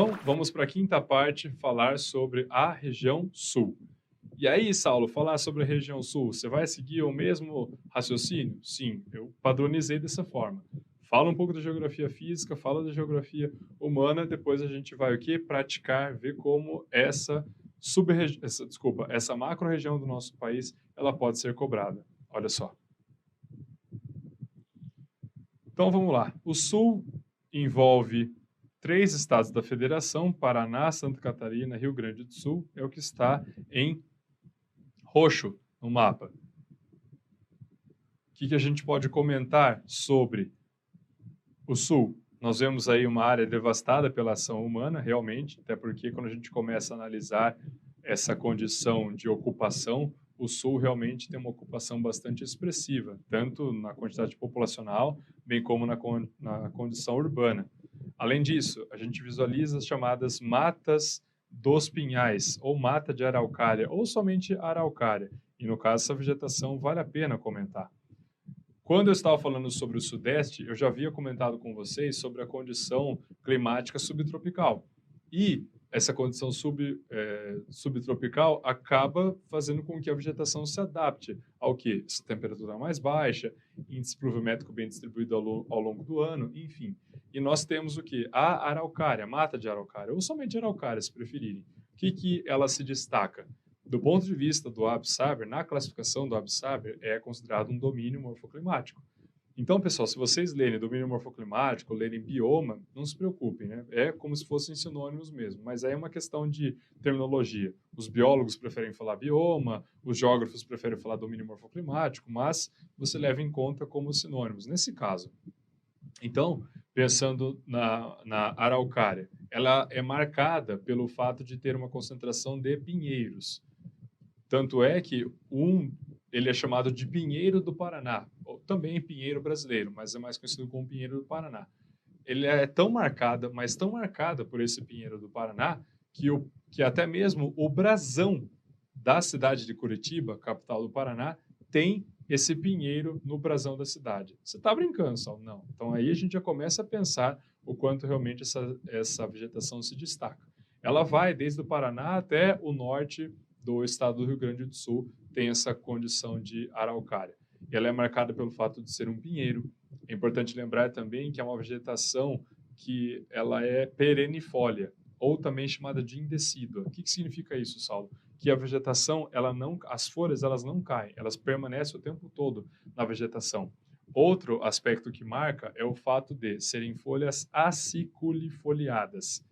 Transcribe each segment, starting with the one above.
Então, vamos para a quinta parte, falar sobre a região sul. E aí, Saulo, falar sobre a região sul, você vai seguir o mesmo raciocínio? Sim, eu padronizei dessa forma. Fala um pouco da geografia física, fala da geografia humana, depois a gente vai o quê? Praticar, ver como essa macro-região do nosso país, ela pode ser cobrada. Olha só. Então vamos lá. O sul envolve três estados da federação: Paraná, Santa Catarina, Rio Grande do Sul, é o que está em roxo no mapa. O que a gente pode comentar sobre o sul? Nós vemos aí uma área devastada pela ação humana, realmente, até porque quando a gente começa a analisar essa condição de ocupação, o sul realmente tem uma ocupação bastante expressiva, tanto na quantidade populacional, bem como na condição urbana. Além disso, a gente visualiza as chamadas matas dos pinhais, ou mata de araucária, ou somente araucária. E no caso, essa vegetação vale a pena comentar. Quando eu estava falando sobre o Sudeste, eu já havia comentado com vocês sobre a condição climática subtropical. E essa condição subtropical acaba fazendo com que a vegetação se adapte ao que? Essa temperatura mais baixa, índice pluviométrico bem distribuído ao longo do ano, enfim. E nós temos o que? A araucária, mata de araucária, ou somente araucária, se preferirem. O que ela se destaca? Do ponto de vista do ABSABER, na classificação do ABSABER, é considerado um domínio morfoclimático. Então, pessoal, se vocês lerem domínio morfoclimático, lerem bioma, não se preocupem, né? É como se fossem sinônimos mesmo, mas aí é uma questão de terminologia. Os biólogos preferem falar bioma, os geógrafos preferem falar domínio morfoclimático, mas você leva em conta como sinônimos, nesse caso. Então, pensando na araucária, ela é marcada pelo fato de ter uma concentração de pinheiros. Tanto é que ele é chamado de pinheiro do Paraná, ou também pinheiro brasileiro, mas é mais conhecido como pinheiro do Paraná. Ele é tão marcada, mas tão marcada por esse pinheiro do Paraná, que até mesmo o brasão da cidade de Curitiba, capital do Paraná, tem esse pinheiro no brasão da cidade. Você está brincando, Saulo? Não. Então aí a gente já começa a pensar o quanto realmente essa vegetação se destaca. Ela vai desde o Paraná até o norte do estado do Rio Grande do Sul, tem essa condição de araucária. E ela é marcada pelo fato de ser um pinheiro. É importante lembrar também que é uma vegetação que ela é perennifólia, ou também chamada de indecídua. O que significa isso, Saulo? Que a vegetação, as folhas, elas não caem, elas permanecem o tempo todo na vegetação. Outro aspecto que marca é o fato de serem folhas aciculifoliadas.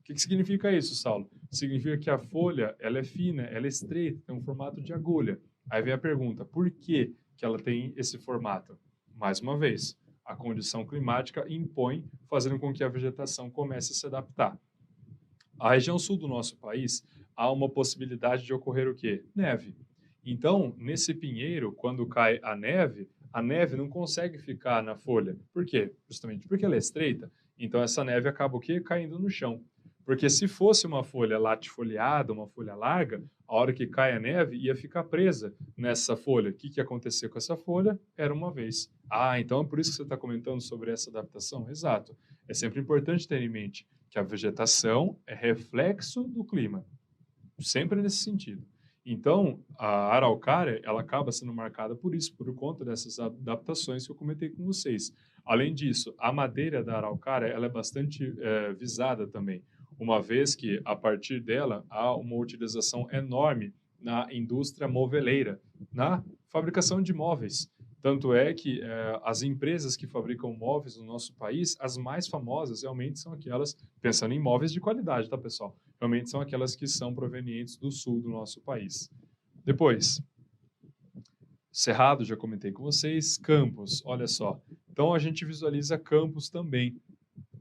O que significa isso, Saulo? Significa que a folha ela é fina, ela é estreita, tem um formato de agulha. Aí vem a pergunta, por que ela tem esse formato? Mais uma vez, a condição climática impõe, fazendo com que a vegetação comece a se adaptar. A região sul do nosso país, há uma possibilidade de ocorrer o quê? Neve. Então, nesse pinheiro, quando cai a neve não consegue ficar na folha. Por quê? Justamente porque ela é estreita. Então, essa neve acaba o quê? Caindo no chão. Porque se fosse uma folha latifoliada, uma folha larga, a hora que cai a neve ia ficar presa nessa folha. O que ia acontecer com essa folha? Era uma vez. Ah, então é por isso que você está comentando sobre essa adaptação? Exato. É sempre importante ter em mente que a vegetação é reflexo do clima. Sempre nesse sentido. Então, a araucária, ela acaba sendo marcada por isso, por conta dessas adaptações que eu comentei com vocês. Além disso, a madeira da araucária, ela é bastante visada também, uma vez que, a partir dela, há uma utilização enorme na indústria moveleira, na fabricação de móveis. Tanto é que as empresas que fabricam móveis no nosso país, as mais famosas realmente são aquelas, pensando em móveis de qualidade, tá, pessoal? Realmente são aquelas que são provenientes do sul do nosso país. Depois, Cerrado, já comentei com vocês, Campos, olha só. Então a gente visualiza Campos também.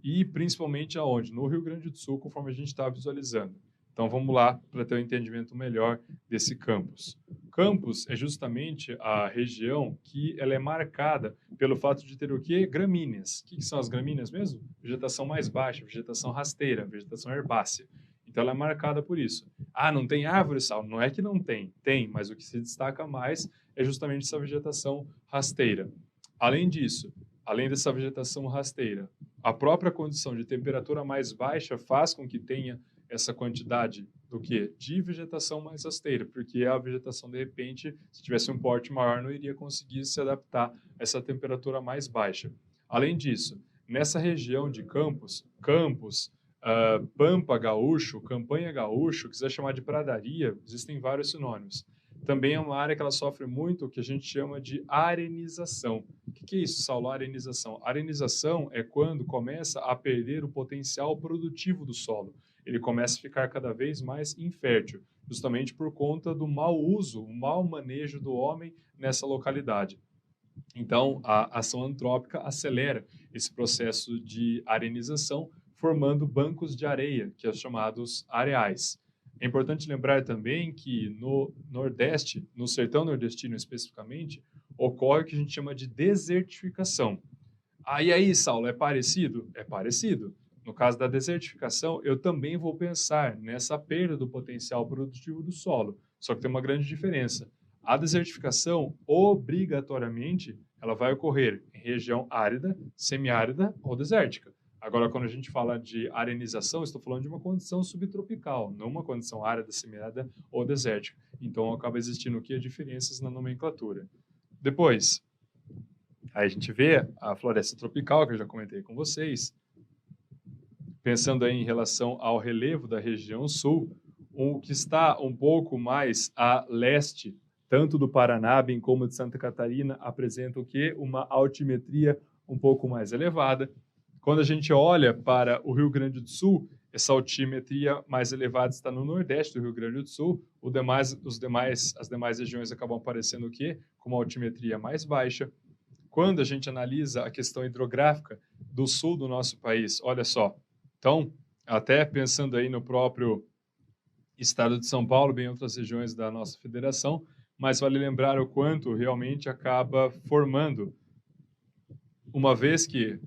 E principalmente aonde? No Rio Grande do Sul, conforme a gente está visualizando. Então vamos lá para ter um entendimento melhor desse campus. Campos é justamente a região que ela é marcada pelo fato de ter o quê? Gramíneas. O que são as gramíneas mesmo? Vegetação mais baixa, vegetação rasteira, vegetação herbácea. Então ela é marcada por isso. Ah, não tem árvore, Sal? Não é que não tem, tem, mas o que se destaca mais é justamente essa vegetação rasteira. Além disso, além dessa vegetação rasteira, a própria condição de temperatura mais baixa faz com que tenha essa quantidade do que? De vegetação mais rasteira, porque a vegetação, de repente, se tivesse um porte maior, não iria conseguir se adaptar a essa temperatura mais baixa. Além disso, nessa região de Campos, Pampa Gaúcho, Campanha Gaúcho, quiser chamar de pradaria, existem vários sinônimos. Também é uma área que ela sofre muito o que a gente chama de arenização. O que é isso, Saulo, arenização? Arenização é quando começa a perder o potencial produtivo do solo. Ele começa a ficar cada vez mais infértil, justamente por conta do mau uso, o mau manejo do homem nessa localidade. Então, a ação antrópica acelera esse processo de arenização, formando bancos de areia, que são chamados areais. É importante lembrar também que no Nordeste, no sertão nordestino especificamente, ocorre o que a gente chama de desertificação. E aí, Saulo, é parecido? É parecido. No caso da desertificação, eu também vou pensar nessa perda do potencial produtivo do solo, só que tem uma grande diferença. A desertificação, obrigatoriamente, ela vai ocorrer em região árida, semiárida ou desértica. Agora, quando a gente fala de arenização, estou falando de uma condição subtropical, não uma condição árida, semiárida ou desértica. Então, acaba existindo aqui diferenças na nomenclatura. Depois, aí a gente vê a floresta tropical, que eu já comentei com vocês. Pensando aí em relação ao relevo da região sul, o que está um pouco mais a leste, tanto do Paraná, bem como de Santa Catarina, apresenta o quê? Uma altimetria um pouco mais elevada. Quando a gente olha para o Rio Grande do Sul, essa altimetria mais elevada está no nordeste do Rio Grande do Sul. As demais regiões acabam aparecendo o quê? Com uma altimetria mais baixa. Quando a gente analisa a questão hidrográfica do sul do nosso país, olha só. Então, até pensando aí no próprio estado de São Paulo, bem outras regiões da nossa federação, mas vale lembrar o quanto realmente acaba formando, uma vez que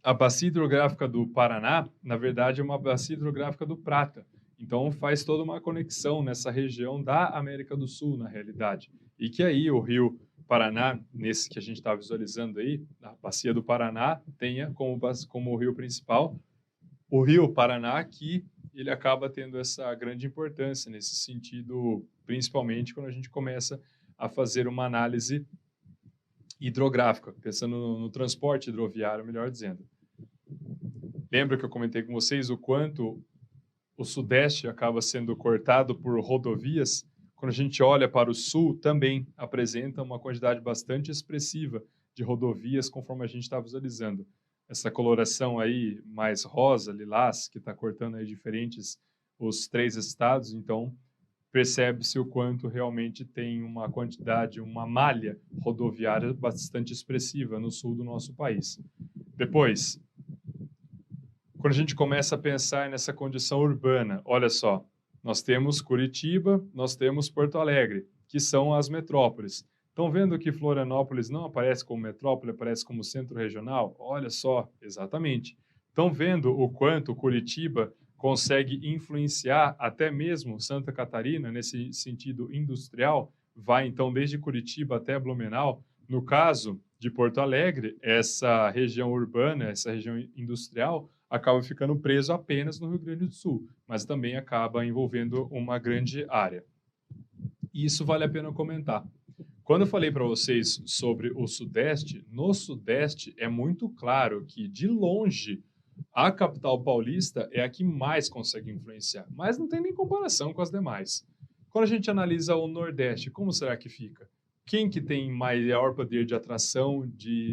a bacia hidrográfica do Paraná, na verdade, é uma bacia hidrográfica do Prata. Então, faz toda uma conexão nessa região da América do Sul, na realidade. E que aí o Rio Paraná, nesse que a gente está visualizando aí, a bacia do Paraná, tenha como o rio principal o Rio Paraná, que ele acaba tendo essa grande importância nesse sentido, principalmente quando a gente começa a fazer uma análise hidrográfica, pensando no transporte hidroviário, melhor dizendo. Lembra que eu comentei com vocês o quanto o Sudeste acaba sendo cortado por rodovias? Quando a gente olha para o Sul, também apresenta uma quantidade bastante expressiva de rodovias, conforme a gente está visualizando. Essa coloração aí mais rosa, lilás, que está cortando aí os 3 estados, então percebe-se o quanto realmente tem uma quantidade, uma malha rodoviária bastante expressiva no sul do nosso país. Depois, quando a gente começa a pensar nessa condição urbana, olha só, nós temos Curitiba, nós temos Porto Alegre, que são as metrópoles. Estão vendo que Florianópolis não aparece como metrópole, aparece como centro regional? Olha só, exatamente. Estão vendo o quanto Curitiba consegue influenciar até mesmo Santa Catarina nesse sentido industrial? Vai então desde Curitiba até Blumenau. No caso de Porto Alegre, essa região urbana, essa região industrial, acaba ficando preso apenas no Rio Grande do Sul, mas também acaba envolvendo uma grande área. E isso vale a pena comentar. Quando eu falei para vocês sobre o Sudeste, no Sudeste é muito claro que, de longe, a capital paulista é a que mais consegue influenciar, mas não tem nem comparação com as demais. Quando a gente analisa o Nordeste, como será que fica? Quem que tem maior poder de atração,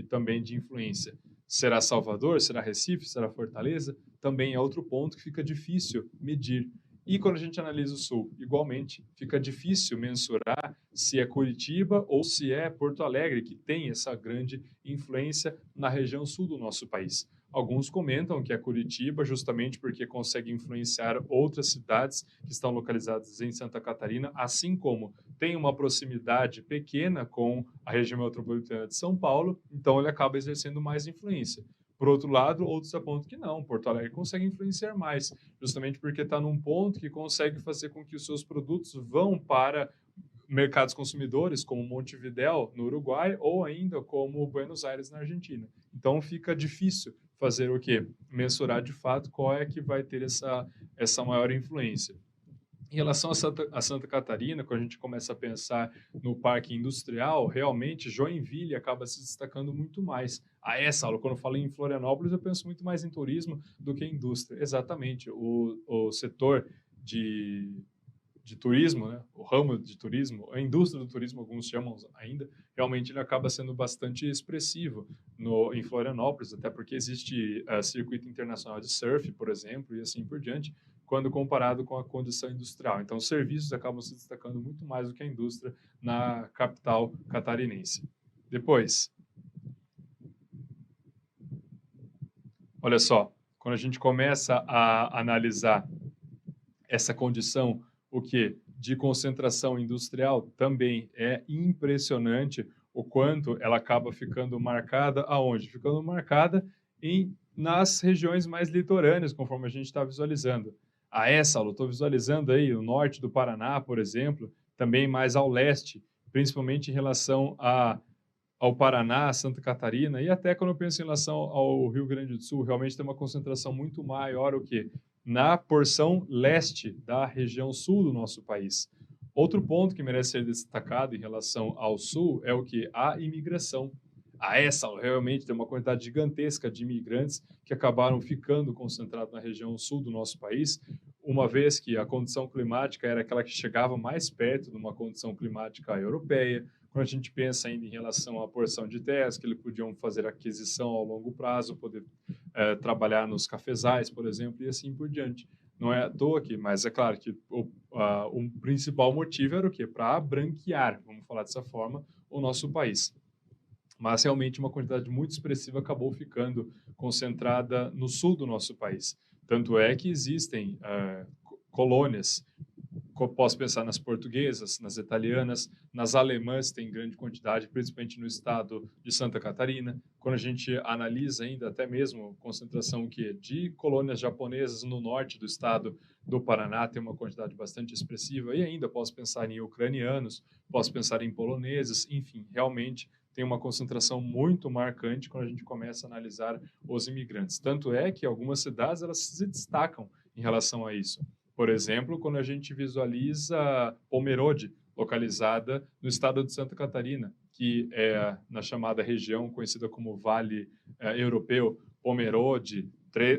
também de influência? Será Salvador? Será Recife? Será Fortaleza? Também é outro ponto que fica difícil medir. E quando a gente analisa o Sul, igualmente, fica difícil mensurar se é Curitiba ou se é Porto Alegre, que tem essa grande influência na região sul do nosso país. Alguns comentam que é Curitiba justamente porque consegue influenciar outras cidades que estão localizadas em Santa Catarina, assim como tem uma proximidade pequena com a região metropolitana de São Paulo, então ele acaba exercendo mais influência. Por outro lado, outros apontam que não, Porto Alegre consegue influenciar mais, justamente porque está num ponto que consegue fazer com que os seus produtos vão para mercados consumidores, como Montevidéu, no Uruguai, ou ainda como Buenos Aires, na Argentina. Então, fica difícil fazer o quê? Mensurar de fato qual é que vai ter essa maior influência. Em relação a Santa Catarina, quando a gente começa a pensar no parque industrial, realmente Joinville acaba se destacando muito mais. Essa aula, quando eu falo em Florianópolis, eu penso muito mais em turismo do que em indústria. Exatamente, o setor de turismo, né? O ramo de turismo, a indústria do turismo, alguns chamam ainda, realmente ele acaba sendo bastante expressivo em Florianópolis, até porque existe circuito internacional de surf, por exemplo, e assim por diante, quando comparado com a condição industrial. Então, os serviços acabam se destacando muito mais do que a indústria na capital catarinense. Depois, olha só, quando a gente começa a analisar essa condição, o que de concentração industrial, também é impressionante o quanto ela acaba ficando marcada aonde? Ficando marcada nas regiões mais litorâneas, conforme a gente está visualizando. Essa, eu estou visualizando aí o norte do Paraná, por exemplo, também mais ao leste, principalmente em relação ao Paraná, Santa Catarina, e até quando eu penso em relação ao Rio Grande do Sul, realmente tem uma concentração muito maior o que na porção leste da região sul do nosso país. Outro ponto que merece ser destacado em relação ao sul é o que? A imigração. Essa realmente tem uma quantidade gigantesca de imigrantes que acabaram ficando concentrados na região sul do nosso país, uma vez que a condição climática era aquela que chegava mais perto de uma condição climática europeia. Quando a gente pensa ainda em relação à porção de terras que eles podiam fazer aquisição ao longo prazo, poder trabalhar nos cafezais, por exemplo, e assim por diante. Não é à toa aqui, mas é claro que o principal motivo era o quê? Para branquear, vamos falar dessa forma, o nosso país. Mas realmente uma quantidade muito expressiva acabou ficando concentrada no sul do nosso país. Tanto é que existem colônias. Posso pensar nas portuguesas, nas italianas, nas alemãs tem grande quantidade, principalmente no estado de Santa Catarina. Quando a gente analisa ainda até mesmo concentração de colônias japonesas no norte do estado do Paraná, tem uma quantidade bastante expressiva. E ainda posso pensar em ucranianos, posso pensar em poloneses, enfim, realmente tem uma concentração muito marcante quando a gente começa a analisar os imigrantes. Tanto é que algumas cidades elas se destacam em relação a isso. Por exemplo, quando a gente visualiza Pomerode, localizada no estado de Santa Catarina, que é na chamada região conhecida como Vale Europeu, Pomerode,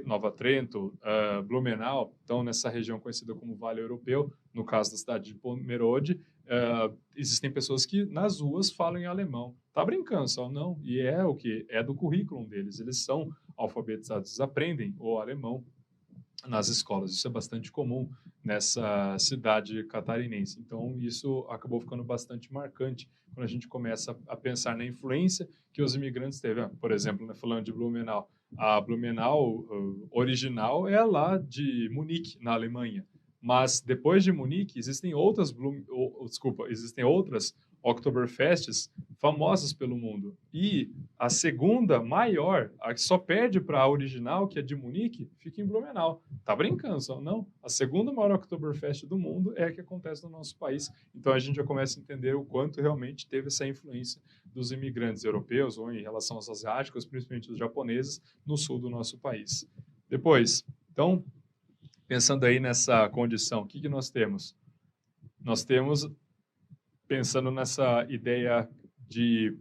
Nova Trento, Blumenau, então nessa região conhecida como Vale Europeu, no caso da cidade de Pomerode, existem pessoas que nas ruas falam em alemão. Tá brincando, só não? E é o que? É do currículo deles. Eles são alfabetizados, eles aprendem o alemão nas escolas. Isso é bastante comum nessa cidade catarinense. Então, isso acabou ficando bastante marcante quando a gente começa a pensar na influência que os imigrantes teve. Por exemplo, né, falando de Blumenau, a Blumenau original é lá de Munique, na Alemanha. Mas depois de Munique, existem outras Oktoberfests famosas pelo mundo. E a segunda maior, a que só perde para a original, que é de Munique, fica em Blumenau. Tá brincando, só não? A segunda maior Oktoberfest do mundo é a que acontece no nosso país. Então a gente já começa a entender o quanto realmente teve essa influência dos imigrantes europeus ou em relação aos asiáticos, principalmente os japoneses, no sul do nosso país. Depois, então, pensando aí nessa condição, o que nós temos? Nós temos, pensando nessa ideia de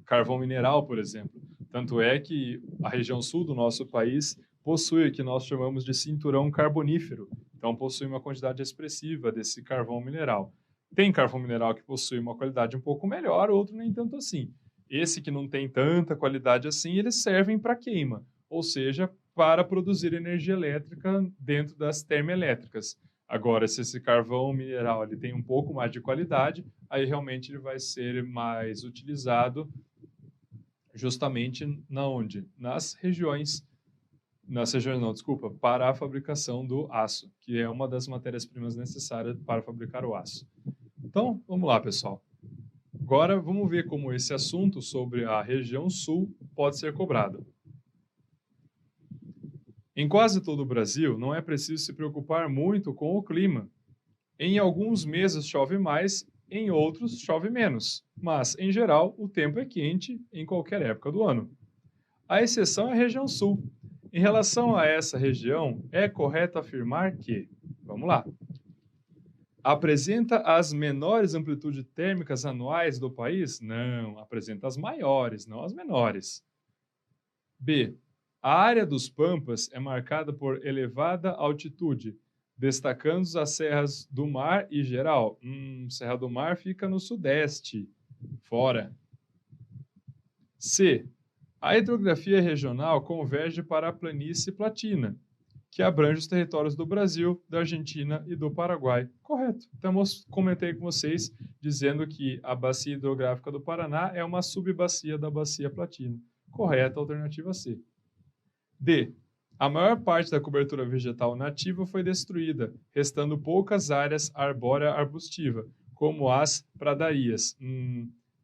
carvão mineral, por exemplo. Tanto é que a região sul do nosso país possui o que nós chamamos de cinturão carbonífero. Então, possui uma quantidade expressiva desse carvão mineral. Tem carvão mineral que possui uma qualidade um pouco melhor, outro nem tanto assim. Esse que não tem tanta qualidade assim, eles servem para queima, ou seja, para produzir energia elétrica dentro das termoelétricas. Agora, se esse carvão mineral ele tem um pouco mais de qualidade, aí realmente ele vai ser mais utilizado justamente na onde? Nas regiões não, desculpa, para a fabricação do aço, que é uma das matérias-primas necessárias para fabricar o aço. Então, vamos lá, pessoal. Agora, vamos ver como esse assunto sobre a região sul pode ser cobrado. Em quase todo o Brasil, não é preciso se preocupar muito com o clima. Em alguns meses chove mais em outros chove menos, mas, em geral, o tempo é quente em qualquer época do ano. A exceção é a região sul. Em relação a essa região, é correto afirmar que, vamos lá, apresenta as menores amplitudes térmicas anuais do país? Não, apresenta as maiores, não as menores. B. A área dos Pampas é marcada por elevada altitude, destacando as serras do Mar e Geral. Serra do Mar fica no sudeste, fora. C. A hidrografia regional converge para a planície platina, que abrange os territórios do Brasil, da Argentina e do Paraguai. Correto. Então, comentei com vocês dizendo que a bacia hidrográfica do Paraná é uma subbacia da bacia platina. Correta, alternativa C. D. A maior parte da cobertura vegetal nativa foi destruída, restando poucas áreas arbórea-arbustiva, como as pradarias.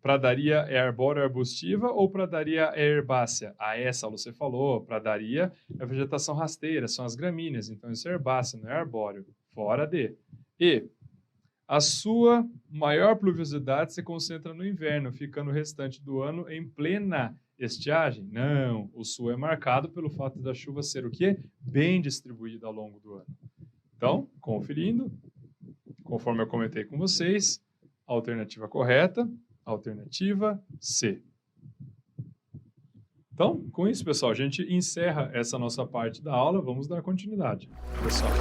Pradaria é arbóreo-arbustiva ou pradaria é herbácea? Essa você falou, pradaria é vegetação rasteira, são as gramíneas, então isso é herbácea, não é arbóreo. Fora D. E. A sua maior pluviosidade se concentra no inverno, ficando o restante do ano em plena estiagem? Não, o sul é marcado pelo fato da chuva ser o quê? Bem distribuída ao longo do ano. Então, conferindo, conforme eu comentei com vocês, alternativa correta, alternativa C. Então, com isso, pessoal, a gente encerra essa nossa parte da aula. Vamos dar continuidade. Pessoal.